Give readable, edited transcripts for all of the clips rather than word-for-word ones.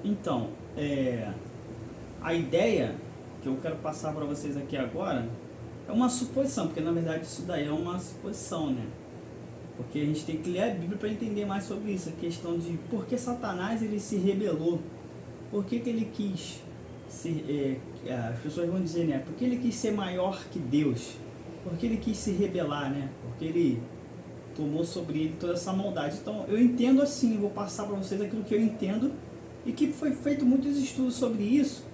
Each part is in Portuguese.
Então, a ideia que eu quero passar para vocês aqui agora é uma suposição, porque na verdade isso daí é uma suposição, né? Porque a gente tem que ler a Bíblia para entender mais sobre isso, a questão de por que Satanás ele se rebelou, por que ele quis ser, as pessoas vão dizer, né? Por que ele quis ser maior que Deus, por que ele quis se rebelar, né? Porque ele tomou sobre ele toda essa maldade. Então eu entendo assim, vou passar para vocês aquilo que eu entendo e que foi feito muitos estudos sobre isso,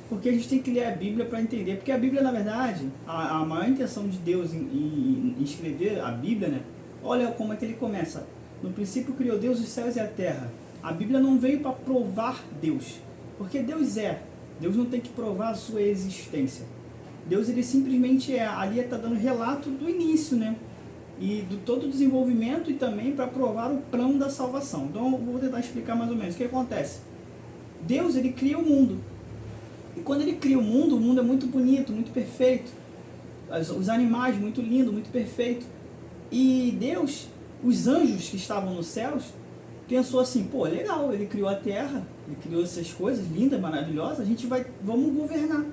porque a gente tem que ler a Bíblia para entender, porque a Bíblia, na verdade, a maior intenção de Deus em escrever a Bíblia, né? Olha como é que ele começa. No princípio criou Deus os céus e a terra. A Bíblia não veio para provar Deus, porque Deus é. Deus não tem que provar a sua existência. Deus ele simplesmente é. Ali está dando relato do início, né? E do todo o desenvolvimento e também para provar o plano da salvação. Então eu vou tentar explicar mais ou menos o que acontece. Deus ele cria o mundo. E quando ele cria o mundo é muito bonito, muito perfeito. Os animais, muito lindo, muito perfeito. E Deus, os anjos que estavam nos céus, pensou assim, pô, legal, ele criou a terra, ele criou essas coisas lindas, maravilhosas, vamos governar.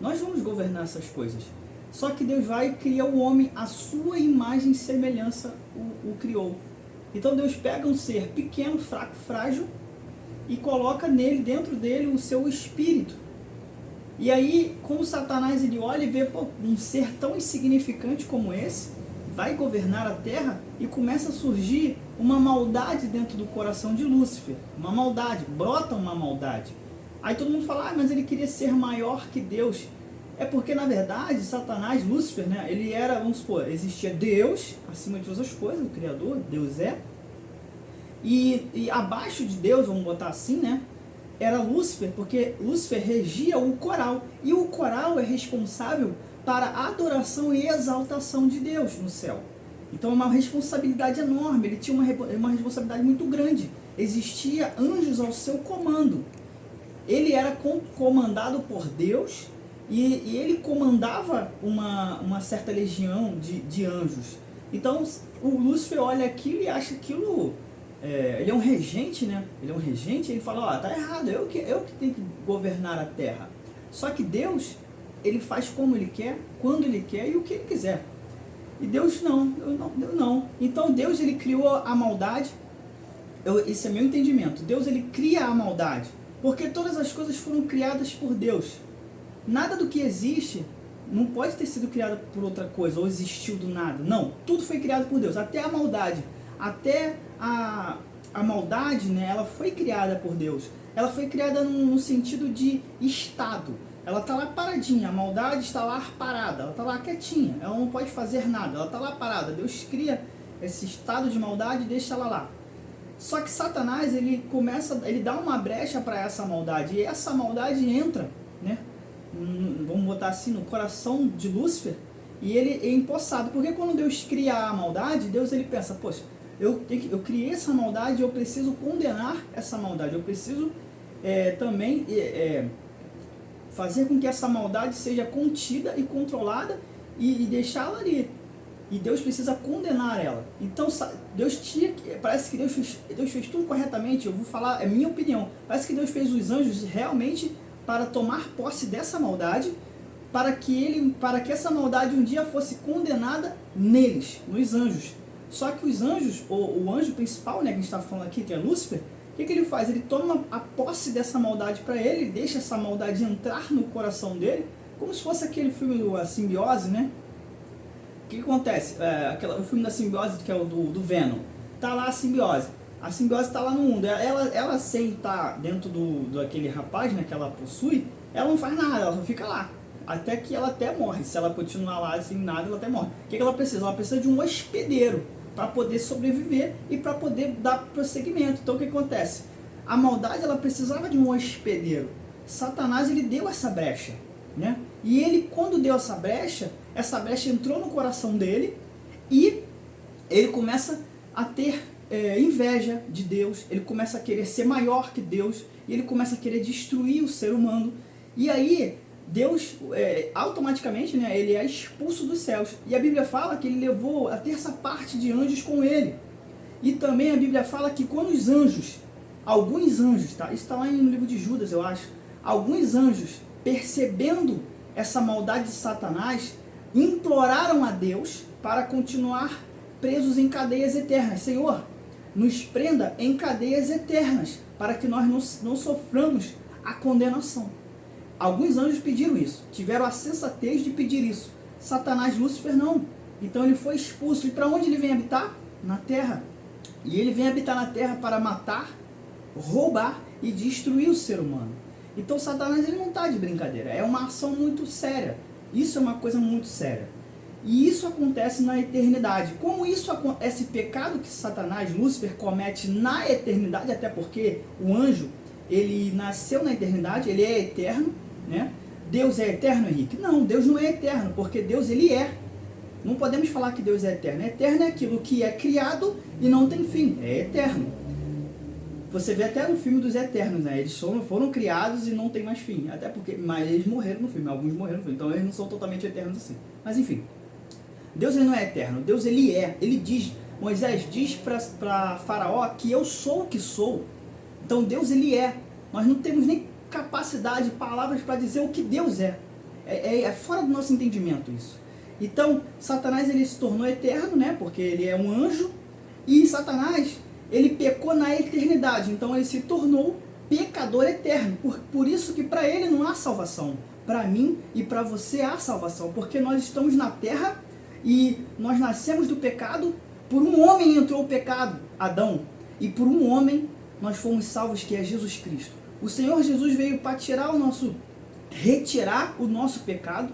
Nós vamos governar essas coisas. Só que Deus vai e cria o homem, a sua imagem e semelhança o criou. Então Deus pega um ser pequeno, fraco, frágil e coloca nele, dentro dele, o seu espírito. E aí, como Satanás ele olha e vê, pô, um ser tão insignificante como esse vai governar a terra, e começa a surgir uma maldade dentro do coração de Lúcifer. Uma maldade, brota uma maldade. Aí todo mundo fala, mas ele queria ser maior que Deus. É porque, na verdade, Satanás, Lúcifer, né, ele era, vamos supor, existia Deus, acima de todas as coisas, o Criador, Deus é. E abaixo de Deus, vamos botar assim, né, era Lúcifer, porque Lúcifer regia o coral. E o coral é responsável para a adoração e exaltação de Deus no céu. Então é uma responsabilidade enorme, ele tinha uma responsabilidade muito grande. Existia anjos ao seu comando. Ele era comandado por Deus e ele comandava uma certa legião de anjos. Então o Lúcifer olha aquilo e acha aquilo... ele é um regente, né? Ele é um regente, ele fala, tá errado, eu que tenho que governar a terra. Só que Deus, ele faz como ele quer, quando ele quer e o que ele quiser. E Deus não. Então Deus ele criou a maldade. Esse é meu entendimento. Deus ele cria a maldade, porque todas as coisas foram criadas por Deus. Nada do que existe não pode ter sido criado por outra coisa ou existiu do nada. Não, tudo foi criado por Deus, até a maldade. Até a maldade, né, ela foi criada por Deus. Ela foi criada no sentido de estado. Ela está lá paradinha, a maldade está lá parada, ela está lá quietinha, ela não pode fazer nada, ela está lá parada. Deus cria esse estado de maldade e deixa ela lá. Só que Satanás, ele dá uma brecha para essa maldade, e essa maldade entra, né, vamos botar assim, no coração de Lúcifer, e ele é empossado. Porque quando Deus cria a maldade, Deus ele pensa, poxa, eu criei essa maldade, eu preciso condenar essa maldade, eu preciso também fazer com que essa maldade seja contida e controlada e deixá-la ali. E Deus precisa condenar ela. Então parece que Deus fez tudo corretamente. Eu vou falar, é minha opinião. Parece que Deus fez os anjos realmente para tomar posse dessa maldade, para que essa maldade um dia fosse condenada neles, nos anjos. Só que os anjos, o anjo principal, né, que a gente está falando aqui, que é Lúcifer, o que ele faz? Ele toma a posse dessa maldade para ele, deixa essa maldade entrar no coração dele, como se fosse aquele filme A Simbiose, né? O que acontece? O filme da Simbiose, que é o do Venom. Tá lá a simbiose está lá no mundo. Ela sem estar dentro daquele rapaz, né, que ela possui, ela não faz nada, ela só fica lá. Até que ela até morre. Se ela continuar lá sem nada, ela até morre. O que ela precisa? Ela precisa de um hospedeiro para poder sobreviver e para poder dar prosseguimento. Então o que acontece? A maldade ela precisava de um hospedeiro. Satanás ele deu essa brecha, né? E ele, quando deu essa brecha entrou no coração dele e ele começa a ter inveja de Deus, ele começa a querer ser maior que Deus, e ele começa a querer destruir o ser humano. E aí Deus automaticamente, né, ele é expulso dos céus. E a Bíblia fala que ele levou a terça parte de anjos com ele. E também a Bíblia fala que quando os anjos, alguns anjos, tá? Isso está lá no livro de Judas, eu acho. Alguns anjos, percebendo essa maldade de Satanás, imploraram a Deus para continuar presos em cadeias eternas. Senhor, nos prenda em cadeias eternas, para que nós não soframos a condenação. Alguns anjos pediram isso, tiveram a sensatez de pedir isso. Satanás, Lúcifer, não. Então ele foi expulso. E para onde ele vem habitar? Na terra. E ele vem habitar na terra para matar, roubar e destruir o ser humano. Então Satanás ele não está de brincadeira, é uma ação muito séria. Isso é uma coisa muito séria. E isso acontece na eternidade. Como isso, esse pecado que Satanás, Lúcifer, comete na eternidade, até porque o anjo, ele nasceu na eternidade, ele é eterno, né? Deus é eterno, Henrique? Não, Deus não é eterno, porque Deus ele é. Não podemos falar que Deus é eterno. Eterno é aquilo que é criado e não tem fim, é eterno. Você vê até no filme dos Eternos, né? Eles foram criados e não tem mais fim. Até porque, mas eles morreram no filme, alguns morreram no filme, então eles não são totalmente eternos assim. Mas enfim, Deus ele não é eterno, Deus ele é. Ele diz, Moisés diz para Faraó que eu sou o que sou. Então Deus ele é. Nós não temos nem capacidade, palavras para dizer o que Deus é. É fora do nosso entendimento isso. Então Satanás ele se tornou eterno, né? Porque ele é um anjo. E Satanás ele pecou na eternidade, então ele se tornou pecador eterno. Por isso que para ele não há salvação. Para mim e para você há salvação, porque nós estamos na terra e nós nascemos do pecado. Por um homem entrou o pecado, Adão, e por um homem nós fomos salvos, que é Jesus Cristo. O Senhor Jesus veio para retirar o nosso pecado,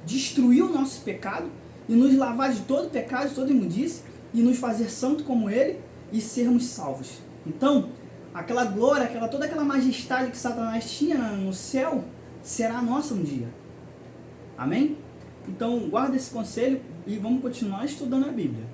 destruir o nosso pecado e nos lavar de todo pecado, de toda imundície e nos fazer santo como Ele e sermos salvos. Então, aquela glória, toda aquela majestade que Satanás tinha no céu, será nossa um dia. Amém? Então, guarda esse conselho e vamos continuar estudando a Bíblia.